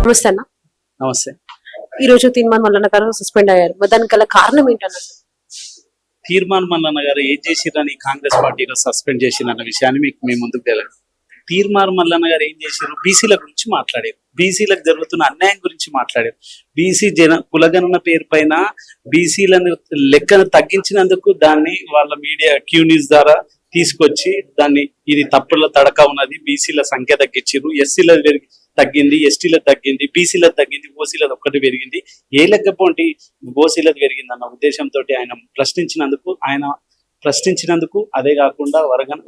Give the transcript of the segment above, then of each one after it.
నమస్తే అన్న. నమస్తే. ఈ రోజు తీర్మాన్ మల్లన్న గారు సస్పెండ్ అయ్యారు. దానికి గల కారణం ఏంటన్న? తీర్మాన్ మల్లన్న గారు ఏం చేసిరని కాంగ్రెస్ పార్టీలో సస్పెండ్ చేసిందన్న విషయాన్ని మీకు మీ ముందుకు తెలియదు. తీర్మాన్ మల్లన్న గారు ఏం చేశారు? బీసీల గురించి మాట్లాడారు, బీసీలకు జరుగుతున్న అన్యాయం గురించి మాట్లాడారు. బీసీ కులగణన పేరు పైన బీసీలను లెక్కను తగ్గించినందుకు దాన్ని వాళ్ళ మీడియా క్యూ న్యూస్ ద్వారా తీసుకొచ్చి దాన్ని ఇది తప్పుల తడక ఉన్నది, బీసీల సంఖ్య తగ్గించారు, ఎస్సీల తగ్గింది, ఎస్టీలకు తగ్గింది, బీసీలకు తగ్గింది, ఓసీలకు ఒక్కటి పెరిగింది, ఏ లెక్కపోంటి ఓసీలకు పెరిగింది అన్న ఉద్దేశంతో ఆయన ప్రశ్నించినందుకు అదే కాకుండా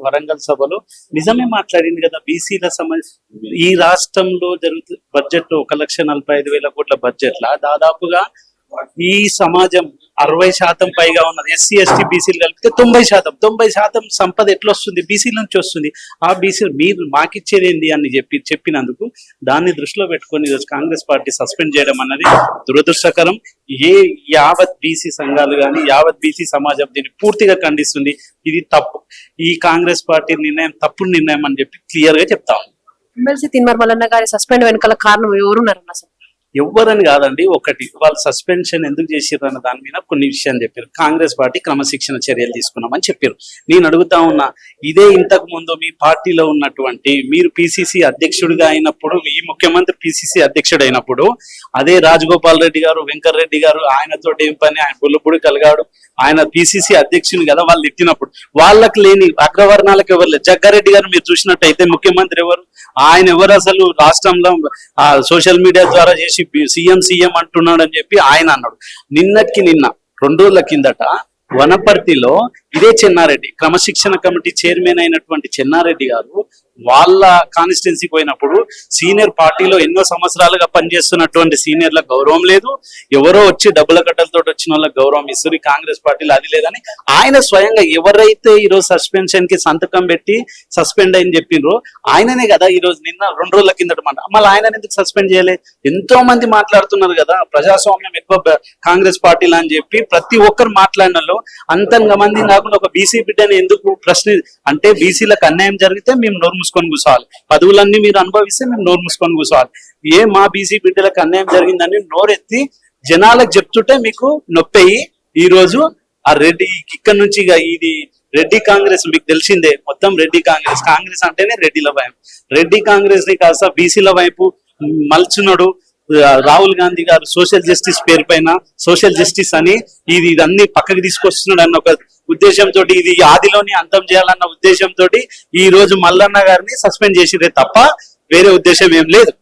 వరంగల్ సభలో నిజమే మాట్లాడింది కదా. బీసీల ఈ రాష్ట్రంలో జరుగుతు బడ్జెట్ 1,45,000 కోట్ల బడ్జెట్ లా దాదాపుగా ఈ సమాజం 60% పైగా ఉన్నది. ఎస్సీ ఎస్టీ బీసీలు కలిపితే 90% సంపద ఎట్లా వస్తుంది? బీసీల నుంచి వస్తుంది. ఆ బీసీ మీరు మాకిచ్చేది ఏంది అని చెప్పినందుకు దాన్ని దృష్టిలో పెట్టుకొని ఈరోజు కాంగ్రెస్ పార్టీ సస్పెండ్ చేయడం అన్నది దురదృష్టకరం. యావత్ బీసీ సంఘాలు కానీ యావత్ బీసీ సమాజం దీన్ని పూర్తిగా ఖండిస్తుంది. ఇది తప్పు, ఈ కాంగ్రెస్ పార్టీ నిర్ణయం తప్పుడు నిర్ణయం అని చెప్పి క్లియర్ గా చెప్తాం. ఎమ్మెల్సీ తీర్మాన్ మల్లన్న గారి సస్పెండ్ వెనకాల కారణం ఎవరున్నారు అసలు? ఎవరని కాదండి, ఒకటి వాళ్ళు సస్పెన్షన్ ఎందుకు చేసారు అన్న దాని మీద కొన్ని విషయాలు చెప్పారు. కాంగ్రెస్ పార్టీ క్రమశిక్షణ చర్యలు తీసుకున్నామని చెప్పారు. నేను అడుగుతా ఉన్నా, ఇదే ఇంతకు ముందు మీ పార్టీలో ఉన్నటువంటి మీరు పిసిసి అధ్యక్షుడిగా అయినప్పుడు, ఈ ముఖ్యమంత్రి పిసిసి అధ్యక్షుడు అయినప్పుడు అదే రాజగోపాల్ రెడ్డి గారు, వెంకటరెడ్డి గారు ఆయనతో ఏం పని, ఆయన బుల్లబుడి కలిగాడు, ఆయన పిసిసి అధ్యక్షుని కదా, వాళ్ళు ఎత్తినప్పుడు వాళ్ళకి లేని అగ్రవర్ణాలకు ఎవరు లేదు. జగ్గారెడ్డి గారు మీరు చూసినట్టయితే ముఖ్యమంత్రి ఎవరు? ఆయన ఎవరు? అసలు రాష్ట్రంలో సోషల్ మీడియా ద్వారా చేసి సీఎం అంటున్నాడు అని చెప్పి ఆయన అన్నాడు. నిన్న 2 రోజుల కిందట వనపర్తిలో ఇదే చెన్నారెడ్డి, క్రమశిక్షణ కమిటీ చైర్మన్ అయినటువంటి చెన్నారెడ్డి గారు వాళ్ళ కాన్స్టిట్యున్సీ పోయినప్పుడు సీనియర్ పార్టీలో ఎన్నో సంవత్సరాలుగా పనిచేస్తున్నటువంటి సీనియర్లకు గౌరవం లేదు, ఎవరో వచ్చి డబ్బుల కట్టలతో వచ్చిన వాళ్ళకి గౌరవం ఇస్తారు, కాంగ్రెస్ పార్టీలో అది లేదని ఆయన స్వయంగా ఎవరైతే ఈరోజు సస్పెన్షన్ కి సంతకం పెట్టి సస్పెండ్ అని చెప్పిండ్రో ఆయననే కదా ఈరోజు నిన్న 2 రోజుల కిందట మాట. మళ్ళీ ఆయన ఎందుకు సస్పెండ్ చేయలే? ఎంతో మంది మాట్లాడుతున్నారు కదా ప్రజాస్వామ్యం ఎక్కువ కాంగ్రెస్ పార్టీలో అని చెప్పి ప్రతి ఒక్కరు మాట్లాడినలో అంతంగా మంది కాకుండా ఒక బీసీ బిడ్డని ఎందుకు అంటే బీసీలకు అన్యాయం జరిగితే మేము నోరు మూసుకొని కూర్చోవాలి, పదవులన్నీ మీరు అనుభవిస్తే మేము నోరు మూసుకొని కూర్చోవాలి. మా బీసీ బిడ్డలకు అన్యాయం జరిగిందని నోరెత్తి జనాలకు చెప్తుంటే మీకు నొప్పి. ఈ రోజు ఆ రెడ్డి ఇక్కడ నుంచి ఇది రెడ్డి కాంగ్రెస్ మీకు తెలిసిందే, మొత్తం రెడ్డి కాంగ్రెస్ అంటేనే రెడ్డిల వైపు, రెడ్డి కాంగ్రెస్ ని కాస్త బీసీల వైపు మలుచున్నాడు రాహుల్ గాంధీ గారు. సోషల్ జస్టిస్ పేరు పైన సోషల్ జస్టిస్ అని ఇదన్నీ పక్కకి తీసుకొస్తున్నాడు అన్న ఒక ఉద్దేశంతో, ఇది ఆదిలోని అంతం చేయాలన్న ఉద్దేశంతో ఈ రోజు మల్లన్న గారిని సస్పెండ్ చేసిరే తప్ప వేరే ఉద్దేశం ఏం లేదు.